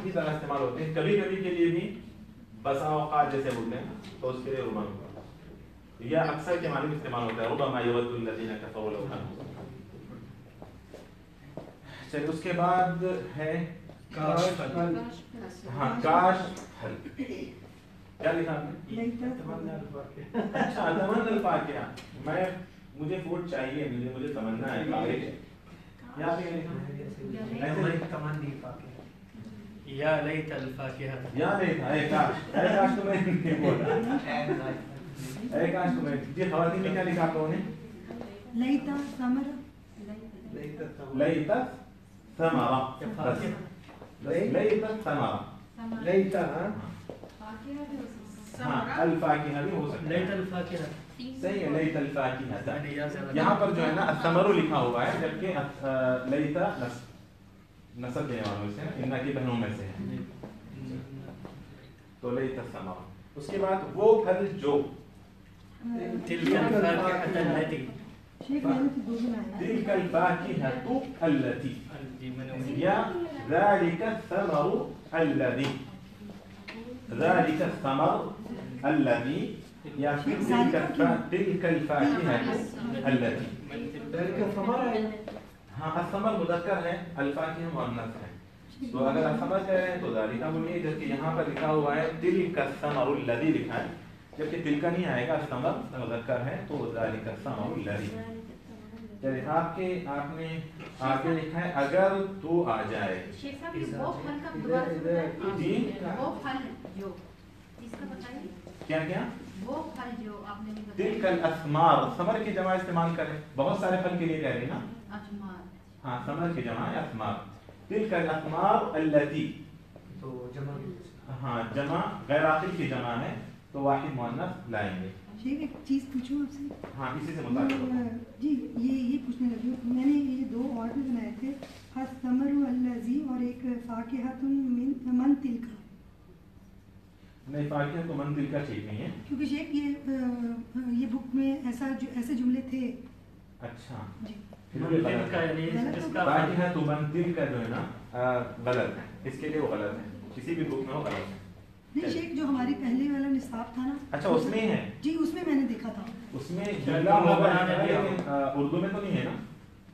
की तरह इस्तेमाल होते हैं, कभी कभी के लिए भी बसा औकात जैसे बोलते हैं तो उसके लिए रुबमा, या अक्सर के माने में इस्तेमाल होता है रुबमा यवद्दुल लज़ीना कफ़रू लौ कानू। चलिए उसके बाद है हाँ काश हल, क्या लिखा आपने? अच्छा तमन्ना अल-फाकिहा, मैं मुझे फूड चाहिए, मुझे तमन्ना है बारिश, यहाँ पे या लैत अल-फाकिहा, या लैता ए काश तो मैं नहीं बोला ए काश तो मैं जी खवातीन में क्या लिखा आप लोगों ने? लैता समरा, लैता समरा, लैता समरा, लैता हाँ अल-फाकिहा भी हो सकता है, लैत अल-फाकिहा सही है, लैता अल-फाकिहा। यहाँ पर जो है ना असमरु लिखा हुआ है, जबकि लैता नसब देने वालों से है, इन्ना की बहनों में से है, तो लैता समरा। उसके बाद वो फल जो तिलकल फाकिहतु अल्लती, शेख मैंने तो दो बनाया तिलकल फाकिहतु अल्लती, जी मैंने या ज़ालिका समरु अल्लज़ी, ज़ालिका समर अल्लज़ी, या फिर तिलकल फाकिहतु अल्लती। हाँ असमर मुज़क्कर है, अल-फाकिहा मुअन्नस है, तो अगर असमर कह रहे हैं तो ज़ालिका बोलिए, जबकि यहाँ पर लिखा हुआ है तिलका समरु अल्लज़ी लिखा है, जबकि तिलका नहीं आएगा, असमर मुज़क्कर है तो ज़ालिका समरु अल्लज़ी। चलिए आपने आगे लिखा है अगर तू आ जाए, शेख साहब ये वो फल का दोबारा से बताइए जी वो फल जो इसका बताइए, क्या क्या वो फल जो आपने भी बताया तिलकल अस्मार, समर की जमा इस्तेमाल करें, बहुत सारे फल के लिए कह रही ना, अजमार, हाँ समर की जमा है अस्मार, तिलकल अस्मार अल्लती, तो जमा हाँ जमा गैर आखिर की जमा है तो वाहिद मुअन्नस लाएंगे। शेख एक चीज़ पूछूं आपसे? हाँ इसी से मुताबिक जी ये पूछने लगी हूँ, मैंने ये दो और भी बनाए थे, असमरु अल्लज़ी और एक फाकिहतुन मन तिलका। नहीं फाकिहा तो मन तिलका ठीक नहीं है, क्योंकि शेख ये बुक में ऐसे जुमले थे। अच्छा जी तिलका यानी इसका फाकिहा तो मन तिलका जो है ना गलत है, इसके लिए वो गलत है, किसी भी बुक में वो गलत है। नहीं शेख जो हमारी पहले वाला निसाब था ना, अच्छा उसमें ही है, जी उसमें मैंने देखा था। उसमें जुमला होगा लेकिन उर्दू में तो नहीं है ना?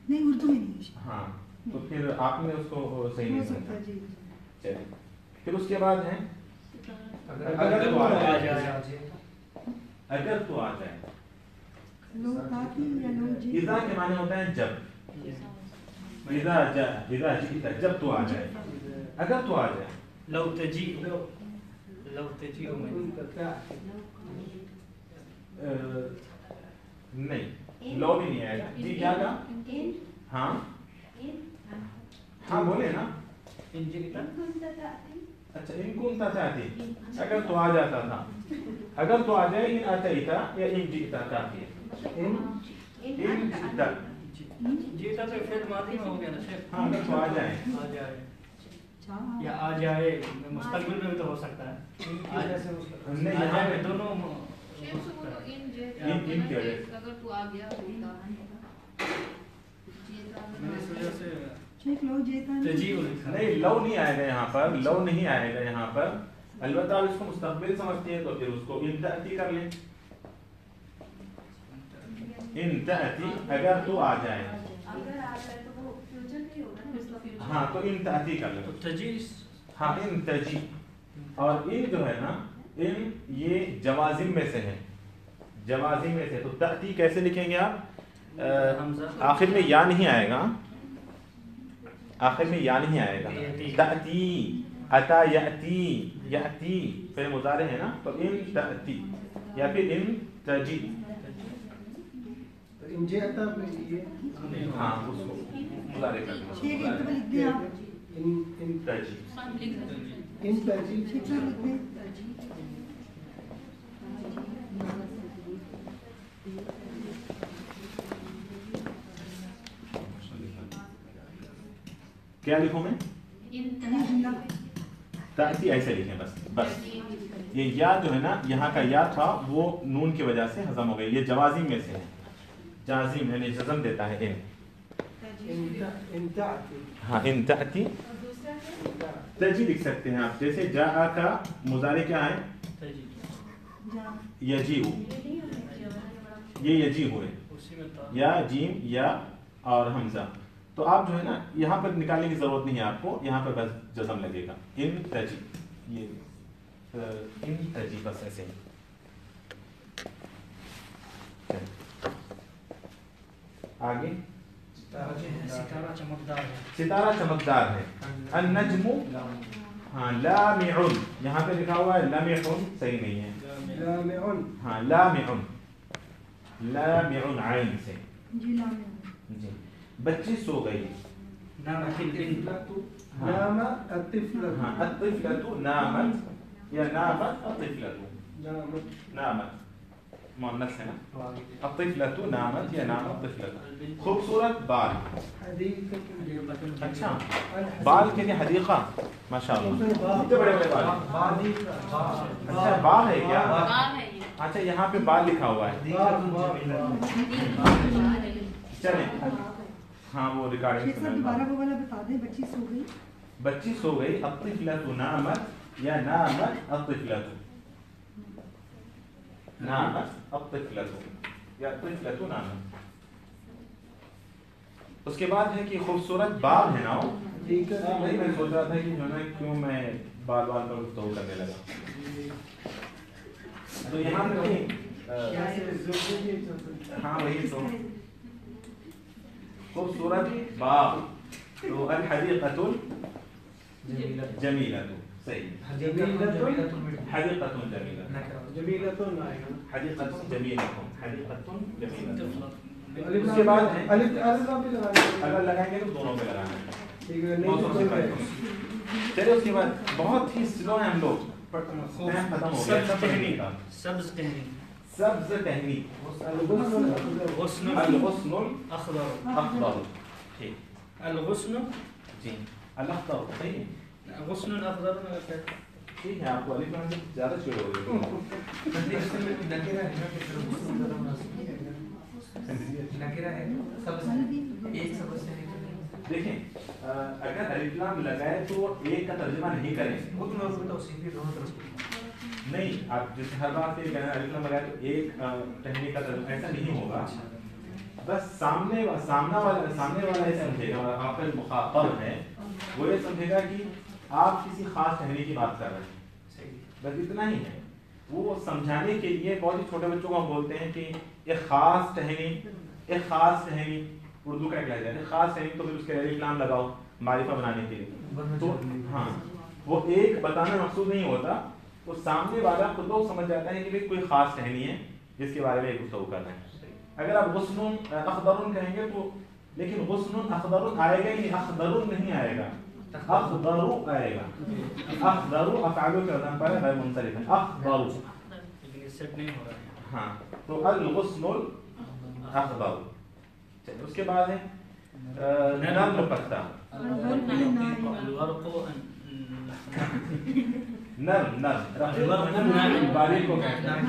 नहीं उर्दू में नहीं है शेख। हाँ तो फिर आपने उसको सही हो नहीं सकता समझा। है जी। चलिए फिर उसके बाद है अगर तो आ आ जाए, जाए अगर तो आ जाए, लो ताकि या लो जी, इज़ा के माने होता है जब, इज़ा जीता जब तो आ जाए, अगर तो आ जाए, लौ तजी नहीं लो भी नहीं आएगा जी, क्या कहा? हाँ हाँ बोले ना, अच्छा इन कुंता चाहती, अगर तो आ जाता था, अगर तो आ जाए इन अतईता या इन जीता चाहती है, इन जीता, जीता तो फिर मादी में हो गया ना शेख। हाँ अगर तो आ जाए, आ जाए या आ जाए, मुस्तकबिल में भी तो हो सकता है, आ नहीं आ यहाँ जाए पे दोनों शेख से वो तो इन इन की वजह से, अगर तू आ गया होता मैंने इस वजह से शेख लो जेता तजी लिखा। नहीं लव नहीं आएगा यहाँ पर, लव नहीं आएगा यहाँ पर, अलबत्ता आप इसको मुस्तकबिल समझती है तो फिर उसको इन ताती कर लें, इन ताती अगर तो आ जाए, अगर आ जाए तो वो फ्यूचर नहीं होगा ना, इसका फ्यूचर हाँ तो इन ताती कर लें, तो तजी हाँ इन तजी, और इन जो है ना इन ये जवाजिम में से है, जवाजिम में से, तो ताती कैसे लिखेंगे आप? आखिर में या नहीं आएगा, आखिर में या नहीं आएगा, ताती अता याती, याती फिर मुजारे है ना, तो इन ताती या फिर इन तजी, इन जेता पे ये हाँ उसको मुजारे कर देना, शेख एक दफा लिख दें आप, इन तजी, इन तजीब शेख साहब लिख दें। क्या लिखूं मैं? जुमला ताती ऐसे लिखें बस, बस ये या जो है ना यहाँ का या था वो नून की वजह से हजम हो गई, ये जवाजिम में से है, जाजिम यानी जज़म देता है इन, इन ताती हाँ इन ताती और दूसरा क्या? तजी लिख सकते हैं आप, जैसे जा का मुजारे क्या है, जा यजीउ, ये नहीं होना चाहिए वाला ये यजी हुए, उसी में था या जीम या और हमजा। तो आप जो है ना यहाँ पर निकालने की जरूरत नहीं है आपको, यहाँ पर बस जज़म लगेगा, इन तजी, ये इन तजी, बस ऐसे ही। आगे सितारा चमकदार है, सितारा चमकदार है। अन-नज्मु, हाँ लामिउन, यहाँ पे लिखा हुआ है लामिउन, सही नहीं है, लामिउन, हाँ लामिउन, लामिउन आइन से जिला में जी। बच्ची सो गई, नाम अतिफलतु, हाँ। नामा अतिफलतु, हाँ अतिफलतु नामत या नामत अतिफलतु, नामत, नामत मुअन्नस है ना, अतिफलतु नामत या नामत अतिफलतु। खूबसूरत बाल, हदीक़तु, अच्छा बाल के लिए हदीक़ा, माशाअल्लाह इतने बड़े बड़े बाल, अच्छा बाल है क्या, बाल है ये अच्छा यहाँ पे बाल लिखा हुआ है, चले हाँ वो रिकॉर्डिंग शेख साहब दोबारा वो वाला बता दें, बच्ची सो गई। बच्ची सो गई, अतिफलतु नामत या नामत अतिफलतु, नामत अतिफलतु या अतिफलतु नामत। उसके बाद है कि खूबसूरत बाल है ना वो, वही मैं सोच रहा था कि जो है क्यों मैं बाल बाल पर गुफ्तगू करने लगा। तो यहाँ पे हाँ वही तो खूबसूरत बाल, तो अल हदीक़तुल जमीलतु, सही, जमीलतुन, हदीक़तुन जमीला, जमीलतुन आएगा, हदीक़तुन जमीलतुन, हदीक़तुन जमीलतुन। अलिफ उसके बाद है अलिफ अलिफ भी लगाना है, अगर लगाएंगे तो दोनों पे लगाना है, ठीक है, मौसम से नहीं फायदा। चलिए उसके बाद बहुत ही स्लो है हम लोग, टाइम खत्म हो गया, सब टहनी का, सब्ज टहनी, सब्ज टहनी, गुस्न अल-गुस्नुल अखदर, अखदर, ठीक अल-गुस्न जी, अल-अखदर सही है, गुस्न अखदर में क्या है? ठीक है, आपको अलिफ लाम से ज्यादा शुरू हो गई। देखें अगर अलिफ लाम लगाए तो एक का तर्जुमा नहीं करें, नहीं आप जैसे हर बात पे कहना अलिफ लाम लगाए तो एक टहनी का तर्जुमा, ऐसा नहीं होगा। बस सामने वाला ये समझेगा, आपका जो मुखातब है वो ये समझेगा कि आप किसी खास टहनी की बात कर रहे हैं, बस इतना ही है। वो समझाने के लिए बहुत ही छोटे बच्चों को हम बोलते हैं कि एक खास टहनी उर्दू का एक लहजा है, खास टहनी, तो फिर उसके अलिफ लाम लगाओ मारिफा बनाने के लिए। तो हाँ वो एक बताना मकसूद नहीं होता, वो सामने वाला खुद लोग समझ जाता है कि भाई कोई खास टहनी है जिसके बारे में गुफ्तगू कर रहे हैं। अगर आप गुस्नुन अखदरुन कहेंगे तो, लेकिन गुस्नुन अखदरुन आएगा ही नहीं, अखदरुन नहीं आएगा, अखदरु आएगा, अखदरु अफ़आलु के वज़न पर गैर मुनसरिफ है, अखदरु, लेकिन ये सेट नहीं हो रहा है। हाँ तो अल-गुस्नुल अखदर। चलिए उसके बाद है नर्म पत्ता, नर्म नर्म बारीक को कहते हैं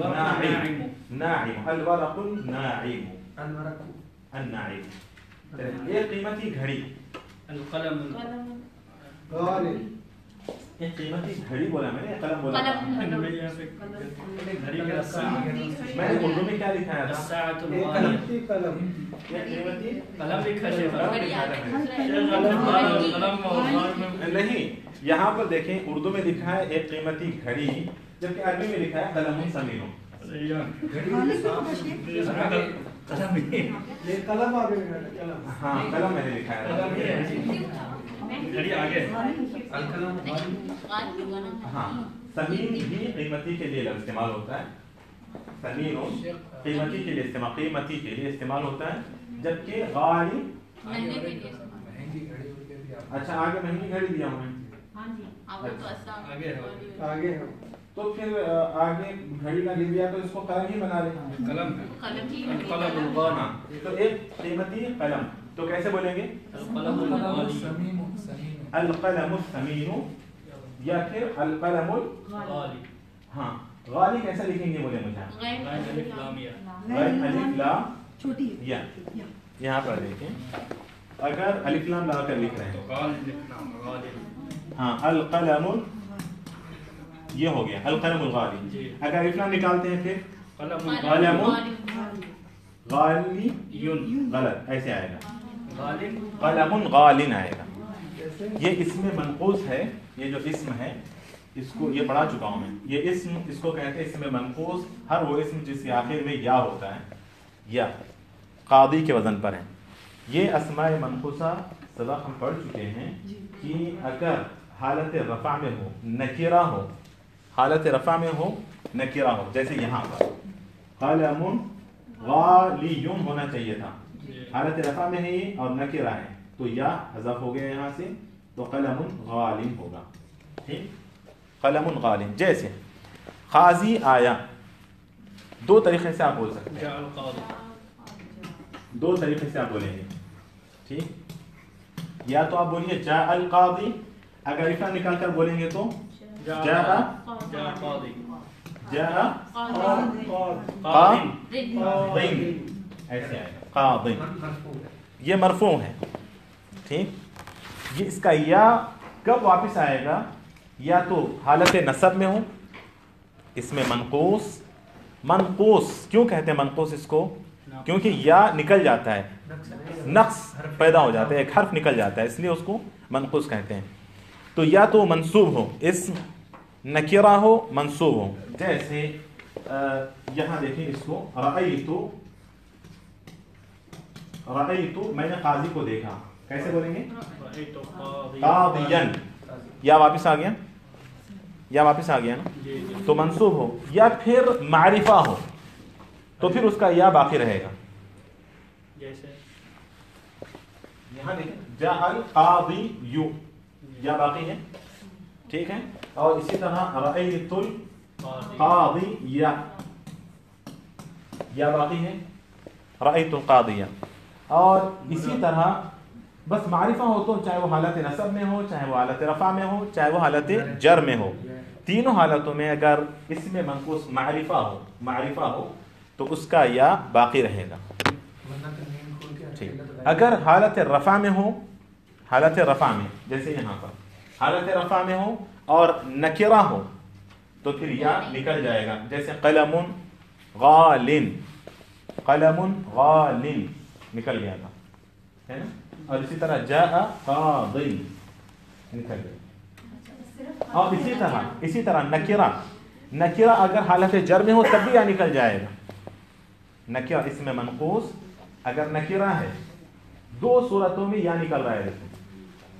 नाइम, नाइम अल-वरक़ुन नाइम, अन-नाइम। एक कीमती घड़ी, अलकलम, गालिब, एक कीमती घड़ी बोला मैंने, कलम बोला था। घड़ी का मैंने उर्दू में क्या लिखा था, साअतुल एक वालिया, कीमती कलम, एक कीमती कलम लिखा है, नहीं, यहाँ पर देखें उर्दू में लिखा है एक कीमती घड़ी, जबकि अरबी में लिखा है कलमुन समीनुन। ये कलम आगे लिखा है, कलम, हाँ कलम मैंने लिखा है, घड़ी आगे, हाँ समीन भी कीमती के लिए लफ्ज़ इस्तेमाल होता है, समीन कीमती के लिए इस्तेमाल होता है, जबकि गाली, अच्छा आगे महंगी घड़ी दिया हूँ आगे है, तो फिर आगे घड़ी का लिख दिया तो इसको कलम ही बना ले, कलम हाँ तो एक कीमती कलम, तो कैसे बोलेंगे अल-क़लमु समीनु या फिर अल-क़लमुल, हाँ गाली कैसे लिखेंगे बोले मुझे, गैर अलिफ लाम छोटी या, यहाँ पर देखें अगर अलिफ लाम लगा कर लिख रहे हैं ہاں القلم یہ ہو گیا القلم الغالی. اگر الف لام نکالتے ہیں پھر قلم قلم غالی غلط ایسے آئے گا قلم غالن آئے گا. یہ اسم منقوص ہے. یہ جو اسم ہے اس کو یہ پڑھا چکا ہوں میں. یہ اسم اس کو کہتے ہیں اسم منقوص. ہر وہ اسم جس کے آخر میں یا ہوتا ہے یا قاضی کے وزن پر ہے. یہ اسماء منقوصہ سبق ہم پڑھ چکے ہیں کہ اگر حالت رفع میں ہو نکرہ ہو حالت رفع میں ہو نکرہ ہو جیسے یہاں پر قلم غالیون ہونا چاہیے تھا. حالت رفع میں ہے یہ اور نکرہ ہے تو یا حذف ہو گیا یہاں سے تو قلم غالن ہوگا. ٹھیک قلم غالن. جیسے قاضی آیا دو طریقے سے آپ بول سکتے ہیں. دو طریقے سے آپ بولیں گے. ٹھیک یا تو آپ بولیے جاء القاضی. اگر الف نکال کر بولیں گے تو جاء قاضی جاء قاضٍ ایسے آئے گا قاضٍ. یہ مرفوع ہے. ٹھیک یہ اس کا یا کب واپس آئے گا یا تو حالت نصب میں ہو اس میں منقوص. منقوص کیوں کہتے ہیں منقوص اس کو کیونکہ یا نکل جاتا ہے نقص پیدا ہو جاتا ہے ایک حرف نکل جاتا ہے اس لیے اس کو منقوص کہتے ہیں. تو یا تو منصوب ہو اسم نکرہ ہو منصوب ہو. جیسے یہاں دیکھیں اس کو رأیت میں نے قاضی کو دیکھا. کیسے بولیں گے قاضیاً. یا واپس آ گیا یا واپس آ گیا نا تو منصوب ہو. یا پھر معرفہ ہو تو پھر اس کا یا باقی رہے گا. جیسے یہاں دیکھیں جاء القاضی یا باقی ہے. ٹھیک ہے اور اسی طرح رأیت القاضی یا باقی ہے رأیت القاضی. اور اسی طرح بس معرفہ ہو تو چاہے وہ حالت نصب میں ہو چاہے وہ حالت رفع میں ہو چاہے وہ حالت جر میں ہو تینوں حالتوں میں اگر اس میں منقوص معرفہ ہو تو اس کا یا باقی رہے گا. ٹھیک اگر حالت رفع میں ہو حالت رفع میں جیسے یہاں پر حالت رفع میں ہو اور نکرہ ہو تو پھر یا نکل جائے گا. جیسے قلم غالن نکل گیا تھا ہے نا. اور اسی طرح جاء قاضی نکل گیا. اور اسی طرح نکرہ اگر حالت جر میں ہو تب بھی یا نکل جائے گا. نکرہ اس میں منقوص اگر نکرہ ہے دو صورتوں میں یا نکل رہا ہے.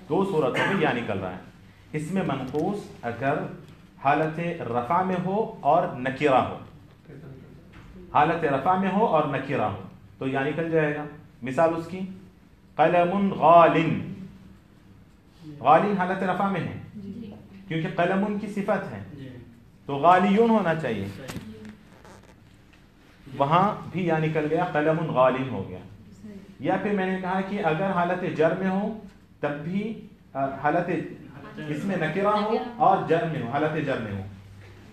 دو صورتوں میں یا نکل رہا ہے. اس میں منقوص اگر حالت رفع میں ہو اور نکرہ ہو حالت رفع میں ہو اور نکرہ ہو تو یا نکل جائے گا. مثال اس کی قلم غالن حالت رفع میں ہے کیونکہ قلم کی صفت ہے تو غالیون ہونا چاہیے. وہاں بھی یا نکل گیا قلم غالن ہو گیا. یا پھر میں نے کہا کہ اگر حالت جر میں ہو تب بھی حالت اس میں نکرہ ہو اور جر میں ہو حالت جر میں ہو.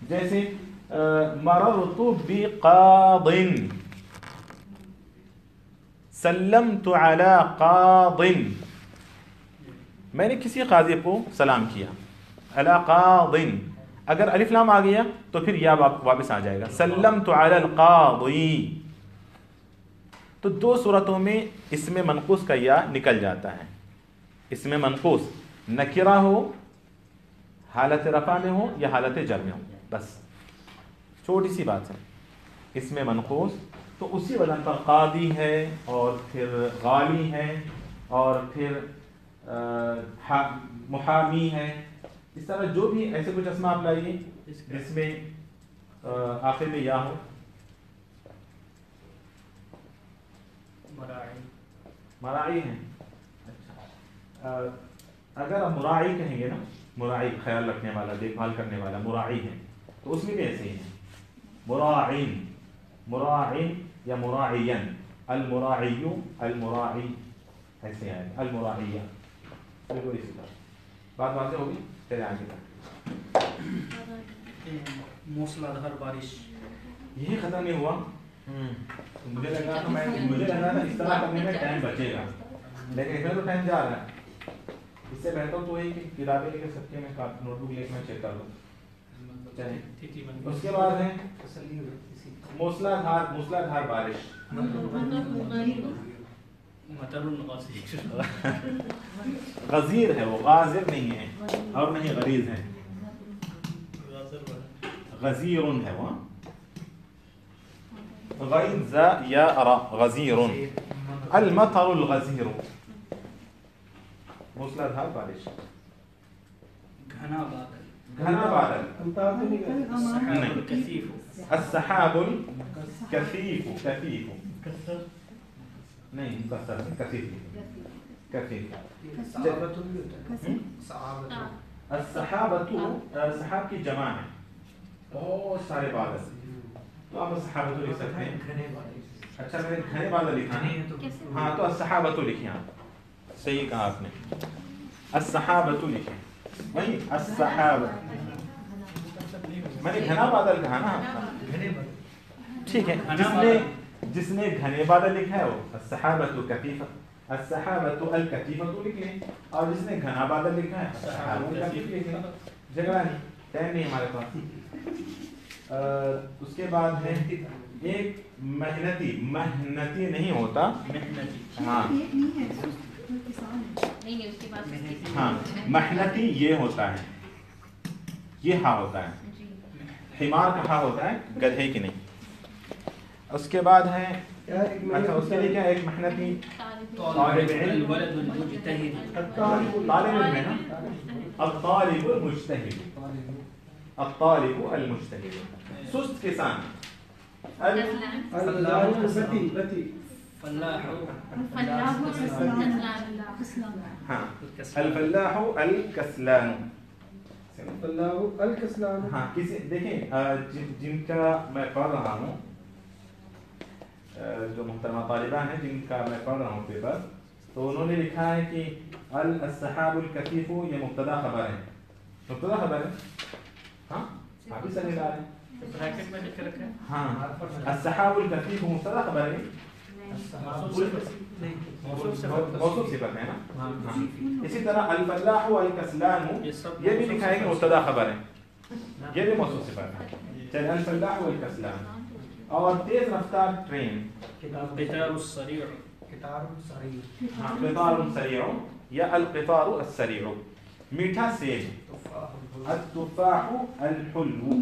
جیسے مررت بقاض سلمت علی قاض میں نے کسی قاضی کو سلام کیا. علی قاض اگر الف لام آ گیا تو پھر یا واپس آ جائے گا سلمت علی القاضی. تو دو صورتوں میں اس میں منقوص کا یا نکل جاتا ہے. اس میں منقوص نکرہ ہو حالت رفع میں ہو یا حالت جر میں ہو. بس چھوٹی سی بات ہے. اس میں منقوص تو اسی وزن پر قاضی ہے اور پھر غالی ہے اور پھر محامی ہے. اس طرح جو بھی ایسے کچھ اسماء آپ لائیے جس میں آخر میں یا ہو. مراعی ہیں. اچھا اگر آپ مراعی کہیں گے نا مراعی خیال رکھنے والا دیکھ بھال کرنے والا مراعی ہے تو اس میں بھی ایسے ہی ہیں مراعین یا مراعین. المراعی المراعی ایسے آئے المراعیہ. بالکل اسی طرح بات واضح ہوگی. چلے آگے تک. موسلادھار بارش یہی ختم نہیں ہوا. مجھے لگا تھا اس طرح کرنے میں ٹائم بچے گا لیکن اس میں تو ٹائم جا رہا ہے. اس سے بہتر تو ہے کہ کتابیں لے کے سب کے میں نوٹ بک لے کے میں چیک کر لوں. چلیں اس کے بعد ہے موسلا دھار بارش. غزیر ہے وہ، غازر نہیں ہے اور نہیں غریض ہے. غزیر ہے وہ، غین ز یا را غزیر. المطر الغزیر، موسلا دھار بارش. گھنا بادل. گھنا بادل السحاب کثیف. السحاب الكثيف. كثيف نہیں مکسر نہیں، کثیف. کثیف السحابۃ، سحاب کی جمع ہے، بہت سارے بادل. تو آپ السحابۃ لکھ سکتے ہیں. اچھا میں نے گھنے بادل لکھا ہے، ہاں تو السحابۃ لکھیں آپ. صحیح کہا آپ نے، السحابۃ لکھیں. وہی السحابۃ، میں نے گھنا بادل کہا نا. ٹھیک ہے، جس نے گھنے بادل لکھا ہے وہ السحابۃ الکثیفہ، السحابۃ الکثیفہ لکھ لیں. اور جس نے گھنا بادل لکھا ہے السحاب الکثیف لکھ لیں. جھگڑا نہیں، ٹائم نہیں ہمارے پاس. اس کے بعد ہے ایک محنتی. محنتی نہیں ہوتا، ہاں ہاں محنتی یہ ہوتا ہے، یہ ہاں ہوتا ہے. حمار کا ہاں ہوتا ہے، گدھے کی نہیں. اس کے بعد ہے اچھا اس کے لیے کیا، ایک محنتی طالب علم. طالب علم ہے نا، الطالب المجتہد. الطالب المجتہد. سست کسان، ہاں الفلاح الکسلان. ہاں کسی دیکھیں جن کا میں پڑھ رہا ہوں، جو محترمہ طالبہ ہیں جن کا میں پڑھ رہا ہوں پیپر، تو انہوں نے لکھا ہے کہ السحاب الکثیف یہ مبتدا خبر ہے. مبتدا خبر ہے، ہاں آپ بھی سمجھ رہے ہیں. بریکٹ میں لکھ کے رکھا ہے. ہاں السحاب الکثیف مبتدا خبر ہے، موصوف صفت ہے نا. اسی طرح الفلاح والکسلان یہ بھی لکھا ہے کہ مبتدا خبر ہے، یہ بھی موصوف صفت ہے. چلے الفلاح والکسلان. اور تیز رفتار ٹرین، قطار السریع. قطار سریع یا القطار السریع. میٹھا سیب، التفاح الحلو.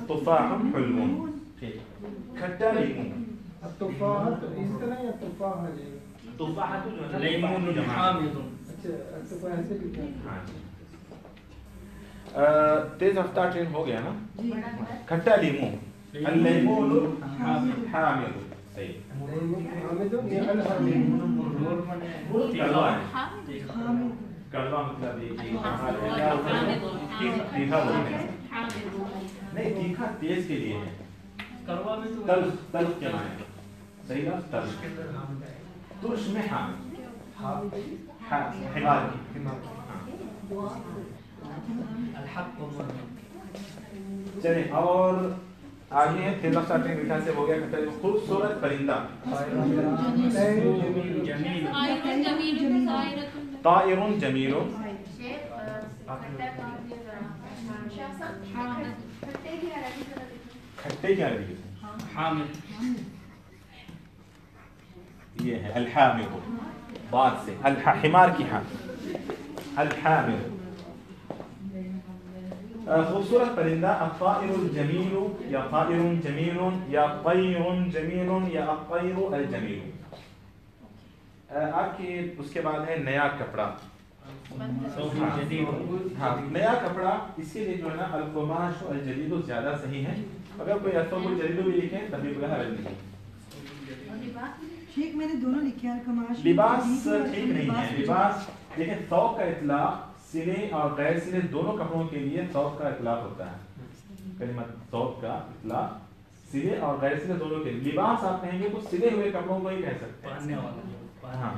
تفاح حلو. کھٹا لیمو، التفاحة اسی طرح یا تفاحة تفاحة لیمون حامض. اچھا التفاحة سے لکھا ہے. ہاں جی. تیز رفتار ٹرین ہو گیا نا. کھٹا لیمو، اللیمون حامض. صحیح. حامد یا الحامد. کڑوا ہے، کڑوا مطلب یہ کہ تیکھا بولتے ہیں. نہیں تیکھا تیز کے لیے ہے، تلخ تلخ کے معنی. صحیح لفظ تلخ. ترش میں حامد، حمار کی. چلیں اور آگے ہیں تیز رفتار ٹرین میٹھا سے ہو گیا. خوبصورت پرندہ، طائر جمیل. کھٹے کی عربی حامد. یہ ہے الحامد، بعد سے حمار کی ہاں الحامد. خوبصورت پرندہ الطائر الجمیل یا طائر جمیل یا طیر جمیل یا الطیر الجمیل. آپ کی اس کے بعد ہے نیا کپڑا. ہاں نیا کپڑا، اس کے لیے جو ہے نا القماش الجدید زیادہ صحیح ہے. اگر کوئی الثوب الجدید بھی لکھیں تبھی کوئی حرج نہیں. شیخ میں نے دونوں لکھے ہیں، القماش. لباس ٹھیک نہیں ہے، لباس لیکن ثوب کا اطلاق سلے اور غیر سلے دونوں کپڑوں کے لیے ثوب کا اطلاق ہوتا ہے. کلمہ ثوب کا اطلاق سلے اور غیر سلے دونوں کے لیے. لباس آپ کہیں گے تو سلے ہوئے کپڑوں کو ہی کہہ سکتے ہیں. ہاں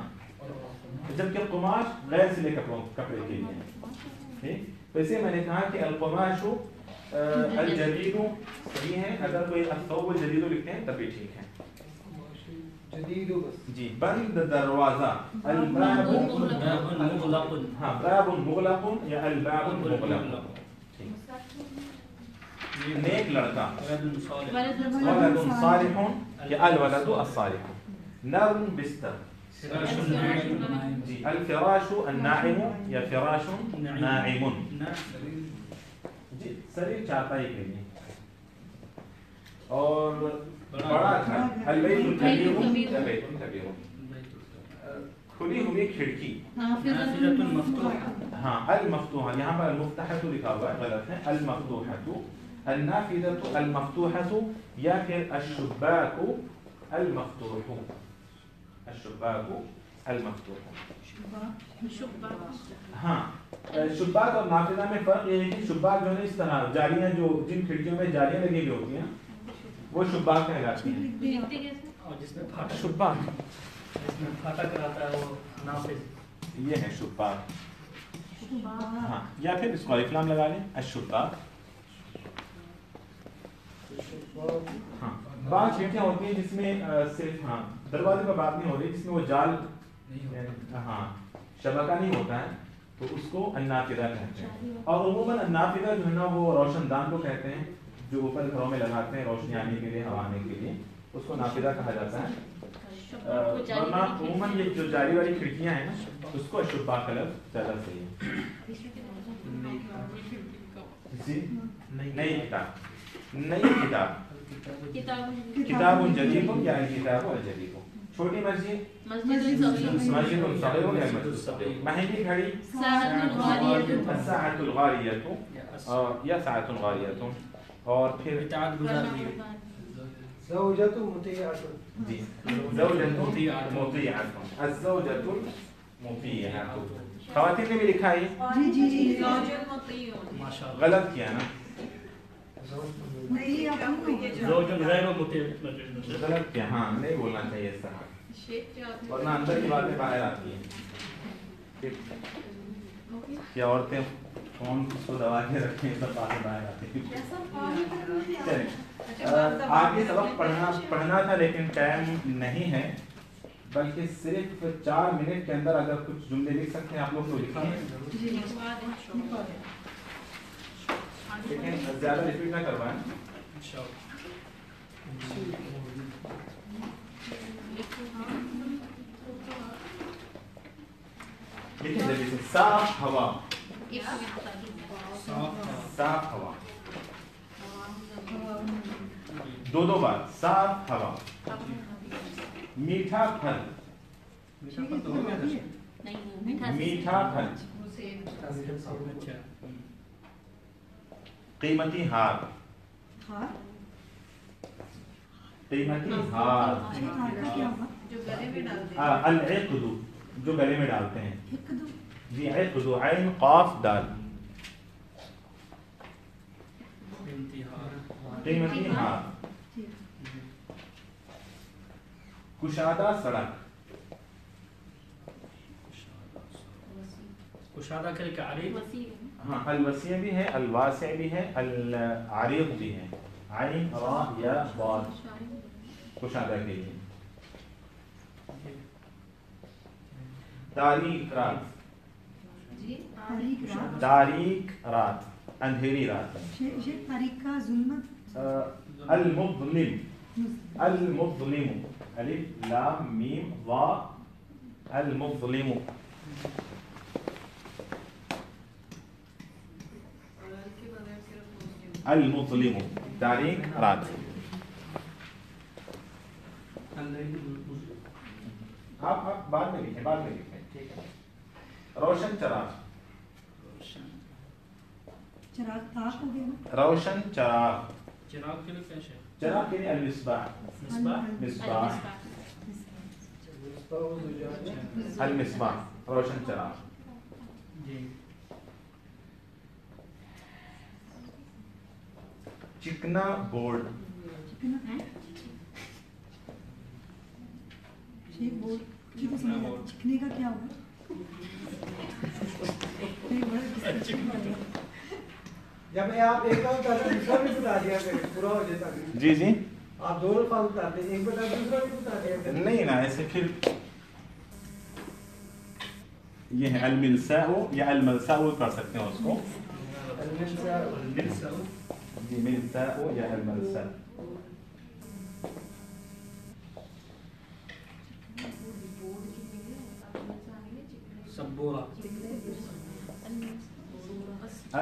جبکہ قماش غیر سلے کپڑے کے لیے. ٹھیک، ویسے میں نے کہا کہ القماش الجدید صحیح ہے، اگر کوئی الثوب الجدید لکھتے ہیں تب بھی ٹھیک ہے. جدید بس جی بند دروازہ، الباب مغلق. ہاں باب مغلق یا الباب مغلق. نیک لڑکا، ولد صالح یا الولد الصالح. نرم بستر، جی الفراش الناعم یا فراش ناعم. جی سریر چارپائی کے لیے. اور بڑا گھر، البیت الکبیر یا بیت الکبیر. کھلی ہوئی کھڑکی، ہاں المفتوحہ، یہاں پر المفتحۃ لکھا ہوا ہے، غلط ہے. المفتوحۃ، النافذۃ المفتوحۃ یا پھر الشباک المفتوح. الشباک المفتوح. ہاں شباک اور نافذہ میں فرق یہ ہے کہ شباک جو ہے اس طرح جالیاں، جو جن کھڑکیوں میں جالیاں لگی ہوئی ہوتی ہیں وہ شباک کہلاتی ہیں. اور جس میں پھاٹک، شباک جس میں پھاٹک رہتا ہے وہ نافذ. یہ ہے شباک. ہاں یا پھر اس کو الف لام لگا لیں، الشباک. ہاں بعض کھڑکیاں ہوتی ہیں جس میں صرف، ہاں دروازے پر بات نہیں ہو رہی، جس میں وہ جال ہاں شبکہ نہیں ہوتا ہے تو اس کو النافذہ کہتے ہیں. اور عموماً النافذہ جو ہے نا وہ روشن دان کو کہتے ہیں، جو اوپر گھروں میں لگاتے ہیں روشنی آنے کے لیے، ہوا آنے کے لیے، اس کو نافذہ کہا جاتا ہے. ورنہ عموماً یہ جو جاری والی کھڑکیاں ہیں نا اس کو شباک کا لفظ زیادہ صحیح ہے. نئی کتاب، نئی کتاب، کتاب جدید یا الکتاب الجدید. چھوٹی مسجد، مسجد صغیر یا مسجد صغیر. مہنگی گھڑی، الساعة الغالیہ یا ساعة الغالیہ. اور پھر زوجۃ مطیعۃ، جی زوجۃ مطیعۃ، الزوجۃ المطیعۃ. خواتین نے بھی لکھا ہے، غلط کیا نا، زوج غیر مطیع. غلط کیا، ہاں نہیں بولنا چاہیے اس طرح، ورنہ اندر کی باتیں باہر آتی ہیں. کیا عورتیں فون کو دبا کے رکھیں، سب باتیں باہر آتی ہیں. چلیں آگے سبق پڑھنا تھا لیکن ٹائم نہیں ہے، بلکہ صرف 4 منٹ کے اندر اگر کچھ جملے لکھ سکتے ہیں آپ لوگ تو لکھیں، لیکن زیادہ ریپیٹ نہ کروائیں. لیکن جلدی سے. صاف ہوا، صاف ہوا، دو بار صاف ہوا. میٹھا پھل، میٹھا پھل. قیمتی ہار، قیمتی ہار. العقد، جو گلے میں ڈالتے ہیں. جی عقد، عین قاف دال. قیمتی ہار. کشادہ سڑک، کشادہ کے لیے عریض، ہاں الوسیع بھی ہے، الواسع بھی ہے، العریض بھی ہے. عین را یا ضاد، کشادہ کے لیے. تاریک رات، تاریک رات، اندھیری رات. تاریخ کا ظلمت. المظلم، المظلم، الف لام میم وا، المظلم. المظلم تاریک رات. آپ بعد میں لکھیں، بعد میں لکھیں، ٹھیک ہے. روشن چراغ، چراغ طاق ہو گیا. روشن چراغ. چراغ کے لیے کیا ہے؟ چراغ کے لیے المصباح، مصباح، مصباح، المصباح روشن چراغ. جی چکنا بورڈ، چکنے کا کیا ہوگا؟ جب میں آپ دیکھتا ہوں تو دوسرا بھی بتا دیا کریں، پورا ہو جاتا. جی جی आप दोनों फाल बताते हैं, एक बता दूसरा भी बताते हैं। नहीं ना, ऐसे फिर ये है अलमिलसाउ या अलमलसाउ कर सकते हैं उसको। जी मिलसाउ या अलमलसा। सबोरा।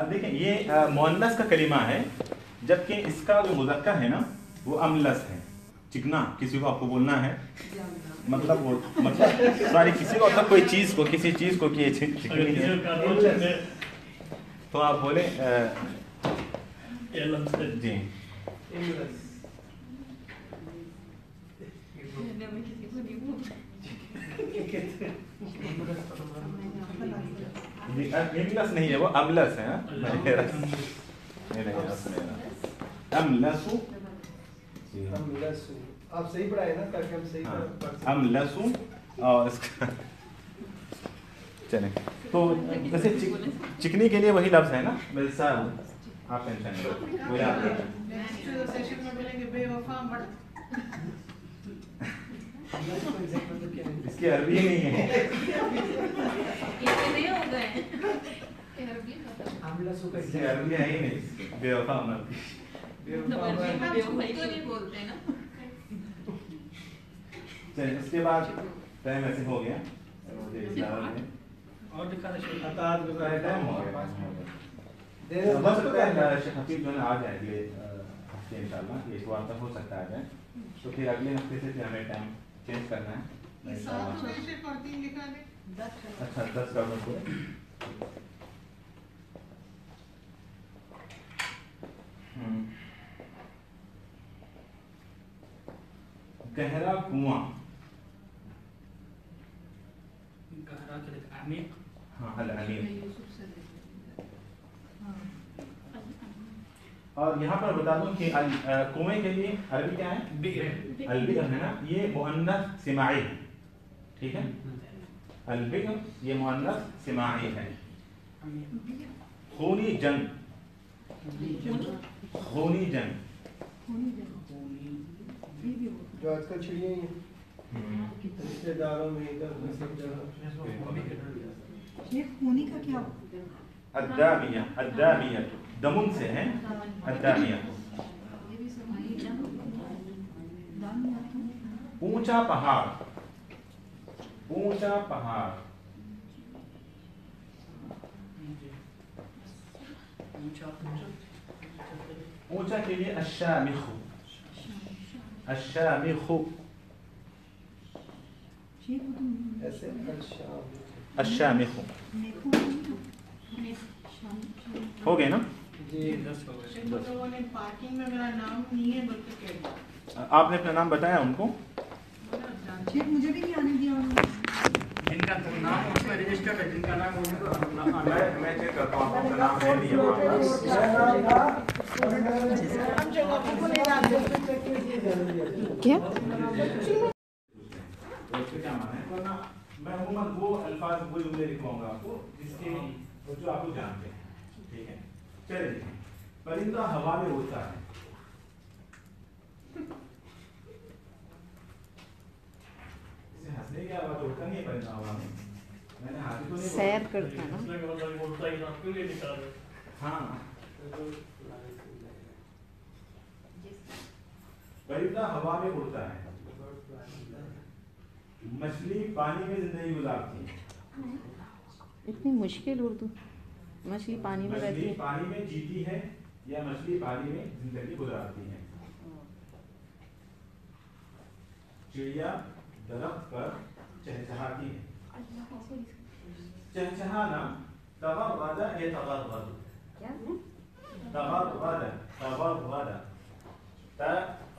देखें ये मुअन्नस का कलिमा है, जबकि इसका जो मुज़क्कर है ना वो अमलस है, चिकना। किसी को आपको बोलना है मतलब वो मतलब सॉरी किसी को मतलब कोई चीज़ को किसी चीज़ को कि ये चिकनी है तो आप बोले जी इमलस नहीं है, वो अमलस है। अमलसु आप सही पढ़ाए ना, ताकि हम सही पढ़ सकें। अमलसु और इसका चलें तो वैसे चिकनी के लिए वही लफ्ज़ है ना मिलसा। आप टेंशन नहीं लो, वही आप नेक्स्ट सेशन में बोलेंगे बेवफा मर्द। इसकी अरबी नहीं है। कितने हो गए अरबी इसकी अरबी है ही नहीं, बेवफा मर्द। तो नहीं बोलते ना। चलिए उसके बाद टाइम ऐसे हो गया, मुझे इशारा है और दिखा दे शेख। टाइम हो गया। हो सकता है शेख हफीज जो है आ जाए अगले हफ्ते इंशाल्लाह, एक बार तक हो सकता है आ जाए, तो फिर अगले हफ्ते से फिर हमें टाइम चेंज करना है इंशाल्लाह। अच्छा 10 कर दो पूरे। गहरा कुआं, गहरा के लिए अमीक। हाँ अल अमीक। और यहाँ पर बता दूं कि कुएं के लिए अरबी क्या है? बि'r। अलबि'r है ना, ये मुअन्नस सिमाई है, ठीक है। अलबि'r ये मुअन्नस सिमाई है। खूनी जंग, खूनी जंग जो आजकल चिड़िया ही हैं रिश्तेदारों में इधर सब जगह। ये खूनी का क्या? अद्दाबिया, अद्दाबिया दमुन से है अद्दाबिया। ऊंचा पहाड़, ऊंचा पहाड़। ऊंचा के लिए अश्शामिखु, अश्शामिखु। ऐसे अश्शामिखु हो गए ना? जी 10 हो गए। लोगों ने पार्किंग में मेरा नाम नहीं है बल्कि कह आपने अपना नाम बताया उनको? शेख मुझे भी नहीं आने दिया उन्होंने। जिनका नाम उसमें रजिस्टर्ड है, जिनका नाम उनको मैं चेक करता हूँ आपका नाम है नहीं क्या? क्या माना है, वरना मैं अमूमन वो अल्फाज वो जुमले लिखवाऊंगा आपको जिसके जो आप लोग जानते हैं, ठीक है। चलिए, परिंदा हवा में उड़ता है। इसे हंसने की आवाज उड़ता नहीं है परिंदा हवा में। मैंने हाथी तो नहीं सैर करता है ना। हाँ, परिंदा हवा में उड़ता है। मछली पानी में जिंदगी गुजारती है। इतनी मुश्किल उर्दू। मछली पानी में रहती मछली है। पानी में जीती है या मछली पानी में जिंदगी गुजारती है। चिड़िया दरख्त पर चहचहाती है। चहचहाना तगर्रदा यतगर्रद, तगर्रदा तगर्रदा, ता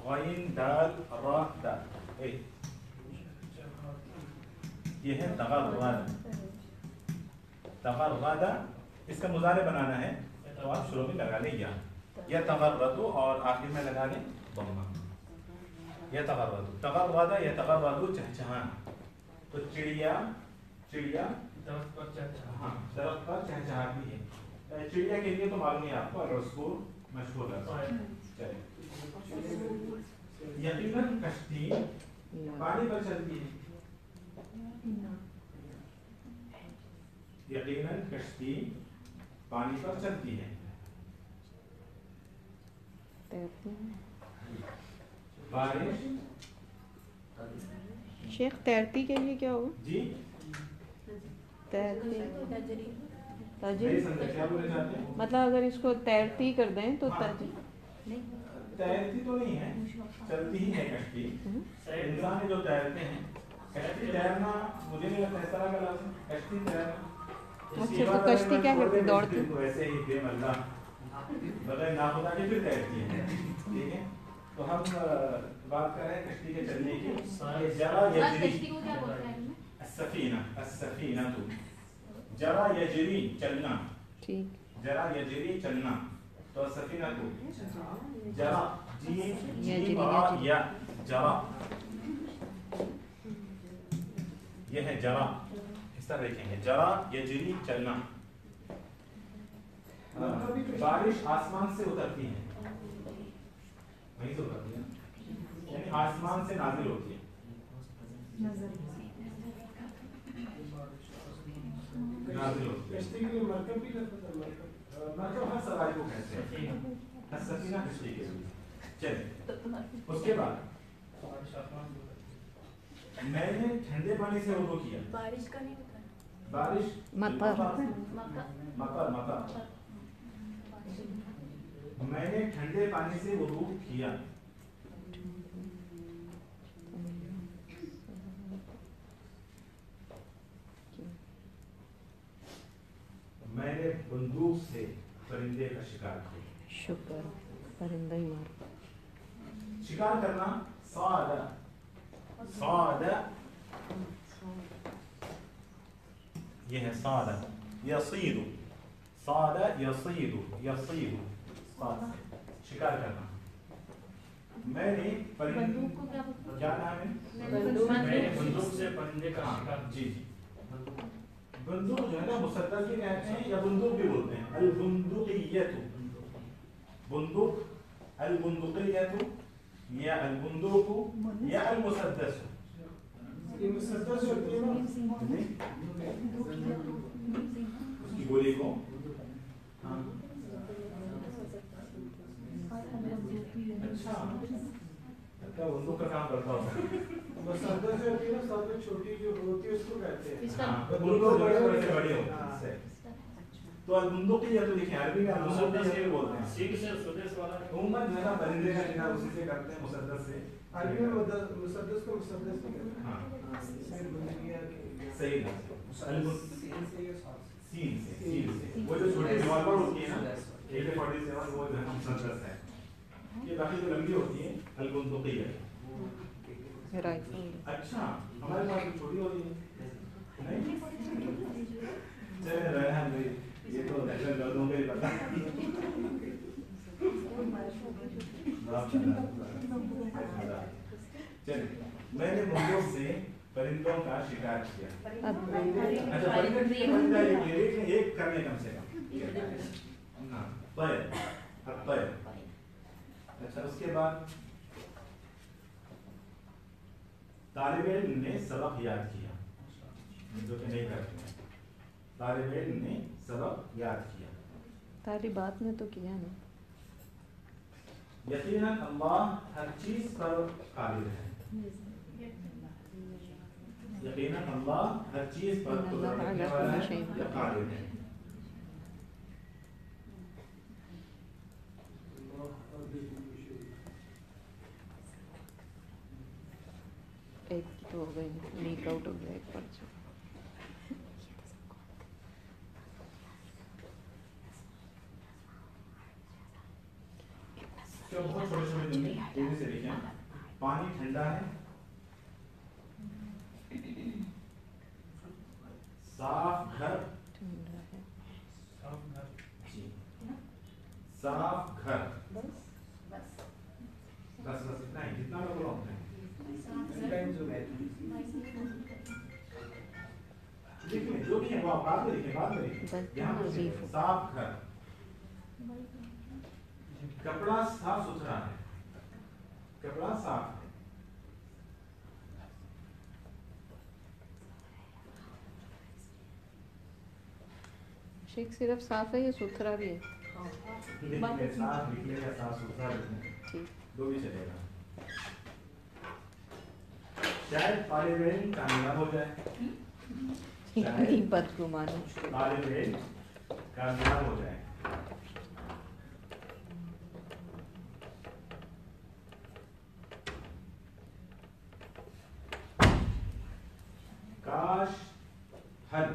गईन दाल रा दा, ये है तगर्रदा। तगर्रदा इसका मुजारे बनाना है तो आप शुरू में लगा लें या तगर्रदु और आखिर में लगा लें बम्मा। या तगर्रदु, तगर्रदा या तगर्रदु चहचहाना। तो चिड़िया, चिड़िया दरख्त पर चढ़ता। हाँ दरख्त पर चहचहाती है। चिड़िया के लिए तो मालूम है आपको, उसको मशहूर है। चलिए यकीनन कश्ती पानी पर चलती है। यकीनन कश्ती पानी पर चलती है। बारिश शेख तैरती के लिए क्या होगा? जी तैरती नहीं समझे क्या बोले जाते हैं? मतलब अगर इसको तैरती कर दें तो हाँ। तैरती तो नहीं है, चलती ही है कश्ती। इंसान जो तैरते हैं, कश्ती तैरना मुझे नहीं लगता इस तरह का लफ्ज़ है, कश्ती तैरना। अच्छा तो कश्ती क्या करती, दौड़ती? वैसे ही बेमल्ला बगैर नाखुदा के फिर तैरती है। ठीक है, तो हम बात कर रहे हैं कश्ती के चलने की। जरा यजरी, अस्सफीना, अस्सफीना तो जरा यजरी चलना, ठीक। जरा यजरी चलना, तो सफीना को जरा जी या जरा, ये है जरा, इस तरह लिखेंगे जरा यजरी चलना। बारिश आसमान से उतरती है, वहीं से उतरती है, यानी आसमान से नाजिल होती है। नाजिल होती है। कश्ती के लिए मरकब भी लगता है, मतलब हर सवारी को कहते हैं, सफीना कश्ती के लिए। चलिए उसके बाद मैंने ठंडे पानी से वुज़ू किया। बारिश का नहीं होता, बारिश मतर। मतर मतर। मैंने ठंडे पानी से वुज़ू किया। मैंने बंदूक से परिंदे का शिकार किया। शुक्र, परिंदा ही मार। शिकार करना सादा, सादा ये है सादा, यसीदु, सादा यसीदु, यसीदु साद से शिकार करना। मैंने बंदूक को क्या बोलते हैं? क्या नाम है? मैंने बंदूक से परिंदे का शिकार। जी जी, बंदूक जो है ना मुसद्दस भी कहते हैं या बंदूक भी बोलते हैं। अल बुंदुकियतु, बंदूक, अल बुंदुकियतु या अल बुंदूकु या अल मुसद्दस। ये मुसद्दस जो होती है ना, उसकी गोली को हाँ। अच्छा, अच्छा बंदूक का काम करता हूँ। मुसद्दस जो होती है ना, साथ में छोटी जो होती है उसको कहते हैं। हाँ, बंदूक बड़े बड़े से बड़ी होती है। तो अल बुंदुकिया तो लिखे अरबी में मुसद्दस ये भी बोलते हैं। सीख से सुदेश वाला उम्मत जो है ना परिंदे का शिकार उसी से करते हैं, मुसद्दस से। अरबी में मुसद्दस को मुसद्दस नहीं कहते। हाँ इसमें बुनिया के सही है। सीन से या साथ सीन से, सीन से वो जो छोटी रिवॉल्वर होती है ना AK-47 वो जो है ना मुसद्दस है। ये बाकी जो लंबी होती है अल बुंदुकिया। राइफल। अच्छा हमारे पास तो छोटी होती है नहीं। चलिए रेहान भाई ये तो दहशत गर्दों के पता। चलिए मैंने बंदूक से परिंदों का शिकार किया। अच्छा परिंदा एक करने कम से कम। हाँ पैर, अब पैर। अच्छा उसके बाद तालिबे इल्म ने सबक याद किया, जो कि नहीं करते हैं। तालिबे इल्म ने सबक याद किया। तालिबात ने तो किया ना। यकीनन अल्लाह हर चीज पर कादिर है। यकीनन अल्लाह हर चीज पर कुदरत रखने वाला है या कादिर है। एक तो हो गई, लीक आउट हो गया एक पर्चा। क्या बहुत छोटे छोटे जुमले तेजी से लिखें। पानी ठंडा है, साफ घर, ठंडा है। जी साफ घर, बस बस इतना ही, जितना मैं बोला उतना ही। लिखिए जो भी है वो आप बाद में लिखें, बाद में लिखें। यहाँ पर लिखें, साफ घर, कपड़ा साफ सुथरा है, कपड़ा साफ है। शेख सिर्फ साफ है या सुथरा भी है? लिखने साफ लिखने या साफ सुथरा लिखने ठीक। दो भी चलेगा। शायद तालिब इल्म कामयाब हो जाए, इतनी बदगुमानी। तालिब इल्म कामयाब हो जाए। काश फल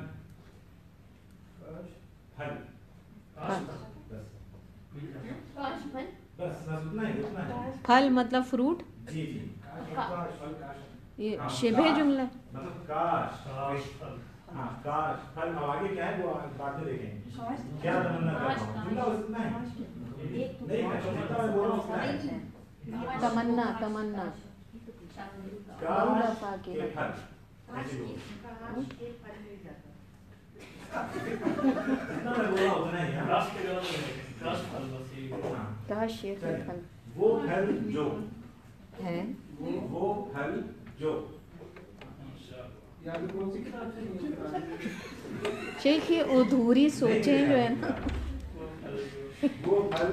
फल बस उतना ही फल मतलब फ्रूट। जी जी ये हाँ, शिबे काश, जुमला। मतलब काश हाँ काश फल। अब आगे क्या है वो बाद में देखेंगे। क्या तमन्ना कर रहा हूँ, जुमला बस इतना है। नहीं जितना मैं बोल रहा हूँ उतना है। तमन्ना तमन्ना काश के फल ऐसे बोलो। जितना मैं बोल रहा हूँ उतना ही है। हाँ, काश ये फल वो फल जो है। वो फल जो यहाँ पे कौन सी किताब से शेख ये अधूरी सोचें जो है ना। वो फल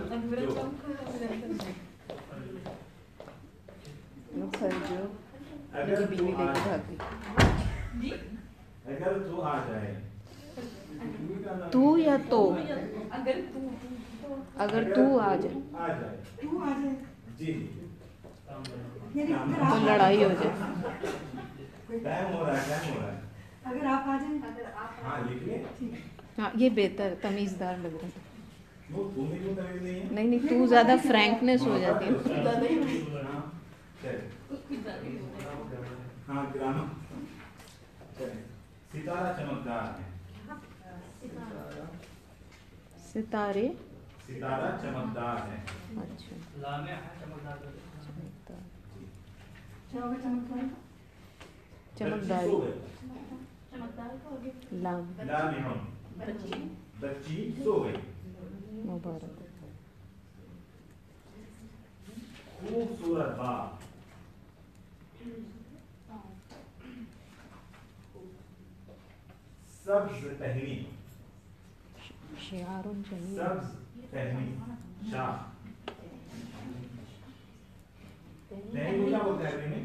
जो फल जो अगर मेरी बीवी तू लेके आ भागी। अगर तू आ जाए तू या तो अगर तू आ जाए आ जाए तू आ जाए जी जी यानी अगर तो आप लड़ाई हो जाए। टाइम हो रहा है अगर आप आ जाए हाँ लिख ले। हाँ ये बेहतर तमीज़दार लग रहा है। वो तुम्हें क्यों तमीज नहीं है? नहीं तू ज़्यादा फ्रैंकनेस हो जाती है। हाँ, चल। हाँ ग्रामर चले। सितारा चमकदार है। सितारे सितारा चमकदार है। अच्छा चमकदार। चमकदार क्या होगा चमकदार? चमकदारी लाम बच्ची सो गई। मुबारक। खूबसूरत बाग। सब्ज टहनी। शियारुन जमील। सब्ज टहनी शाह। टहनी को क्या बोलते हैं अरबी में?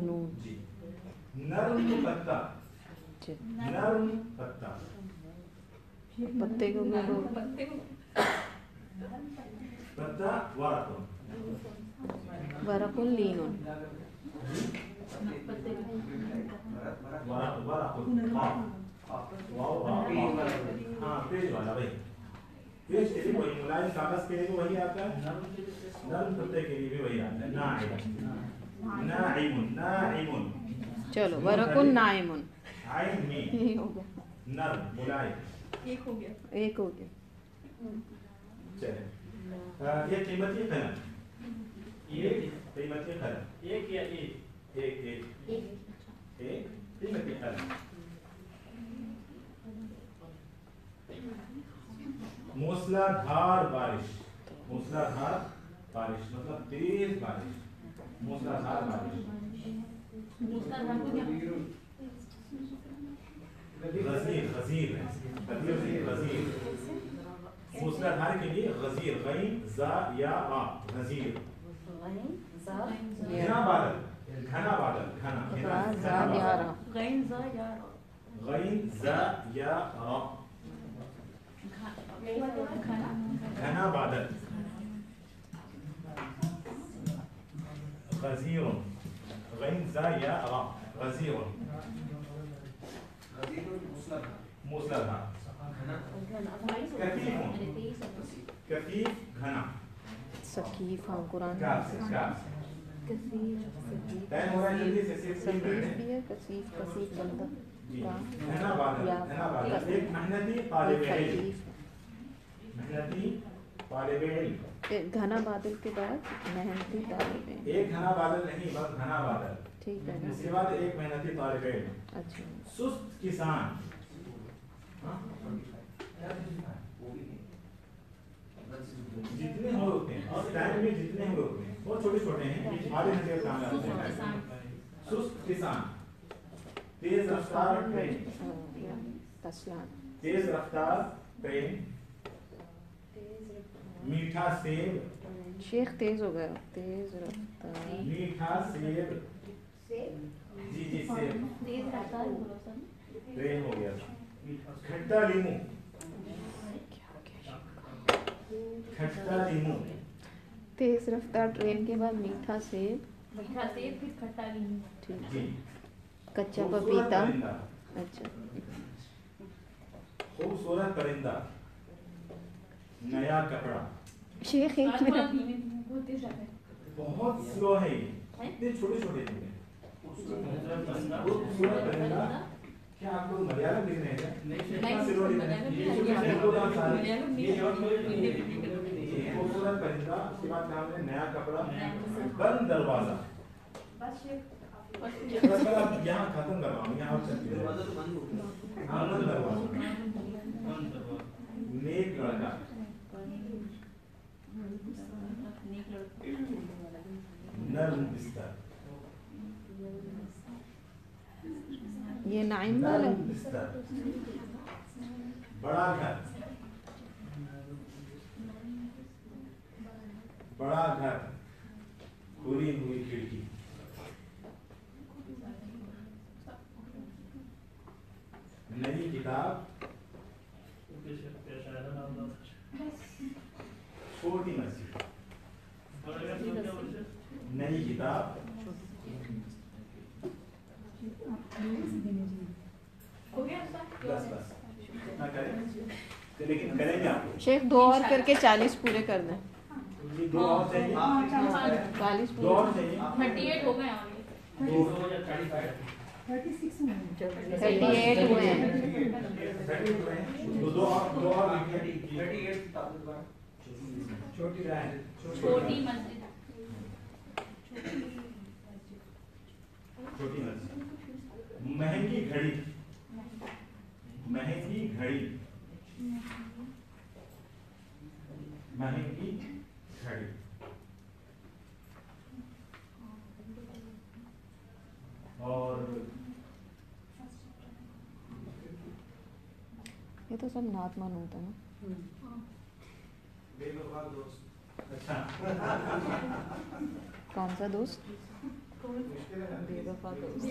नून जी नर्म पत्ता। जी। नर्म पत्ता। पत्ते को क्या बोल पत्ता वारकुन। वरकुन लीनुन। वारकुन हाँ पेज वाला भाई। पेज के लिए वही मुलायम कागज के लिए भी वही आता है। नर्म पत्ते के लिए भी वही आता है। नाइमुन नाइमुन। चलो वरकुन नाइमुन। आइन में यही हो गया। नर्म मुलायम। एक हो गया। एक हो गया। चले ये कीमती कलम। ये कीमती कलम। एक या एक एक एक एक कीमती कलम। मूसलाधार बारिश। मूसलाधार बारिश मतलब तेज बारिश। मूसलाधार बारिश। गजीर गजीर गजीर। मूसलाधार के लिए गजीर गईन जा या आ गजीर। घना बादल घना बादल घना रा जा या रा। गैन जा या गईन जा या रा। घना बादल। गजीर गईन जा या रा गजीर। मूसलाधार। कफीफ घना। सकीफ हाँ कुरान। काफ काफ टैन हो रहा है जल्दी से सिर्फ तीन सदीफ मिनट भी है, कसीफ कसीफ बंदा घना बादल एक मेहनती तालिब इल्म मेहनती तालिब इल्म घना बादल के बाद मेहनती तालिब इल्म। एक घना बादल नहीं बस घना बादल ठीक है ना। इसके बाद एक मेहनती तालिब इल्म अच्छा सुस्त किसान जितने हुए होते हैं और टाइम में जितने हुए होते हैं बहुत छोटे छोटे हैं आधे घंटे का काम लगता है। सुस्त किसान तेज रफ्तार ट्रेन तसलान तेज रफ्तार ट्रेन मीठा सेब शेख तेज हो गया, तेज रफ्तार मीठा सेब जी जी सेब ट्रेन हो गया खट्टा लीमू खट्टा लीमू तेज रफ्तार ट्रेन के बाद मीठा सेब फिर खट्टा लीमू। ठीक जी कच्चा खूबसूरत पपीता परिंदा अच्छा खूबसूरत परिंदा नया कपड़ा शेख एक आज मिनट थोड़ा धीमे बोलते जा रहे हैं। बहुत स्लो है ये इतने छोटे छोटे चीजें खूबसूरत परिंदा क्या आपको मलयालम लिख रहे हैं क्या? नहीं, स्लो लिख रहे हैं? खूबसूरत परिंदा उसके बाद कहा हमने नया कपड़ा बंद दरवाजा बस अब यहाँ खत्म करवाऊँ यहाँ आप चलते हैं बंद दरवाजा नेक लड़का नर्म बिस्तर ये नाइम वाला नर्म बिस्तर बड़ा घर बड़ा घर खुली हुई खिड़की नई किताब छोटी मस्जिद नई किताब हो गया ऐसा? बस बस ना करें तो लेकिन करेंगे आप शेख दो और करके 40 पूरे कर दें। ये दो और चाहिए 40 दो और पूरे चाहिए 38 हो गए आगे। 36 में 38 हुए हैं। तो दो और लिखिए छोटी लाइन छोटी मस्जिद छोटी मस्जिद महंगी घड़ी महंगी घड़ी महंगी घड़ी और ये तो सब नात मान होता है ना। अच्छा कौन सा दोस्त? बेवफा दोस्त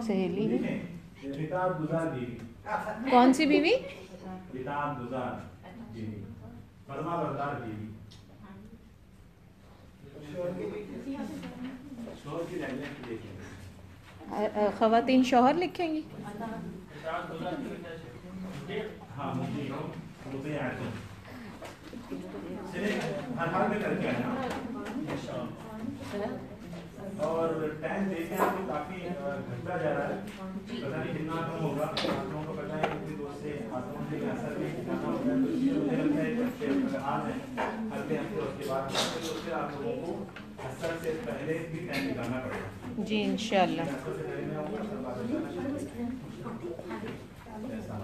सहेली है। किताब गुजार बीवी कौन सी बीवी? किताब गुजार बीवी फरमा बरदार बीवी शोहर की लैंग्वेज देखेंगे खवातीन शौहर लिखेंगी। हाँ मुझे आते हैं चलिए हर हाल में करके आए ना और टाइम देखें आपको काफी घटता जा रहा है पता नहीं कितना कम होगा आप लोगों को पता है कि दोस्त से आत्मा से असर भी कितना कम होगा तो इसलिए मुझे लगता है कि हाल है हल्के हफ्ते उसके बाद उससे आप लोगों को असर से पहले भी टाइम निकालना पड़ेगा जी इंशाल्लाह। असर से पहले मैं आऊँगा असर बाद में जाना चाहिए ऐसा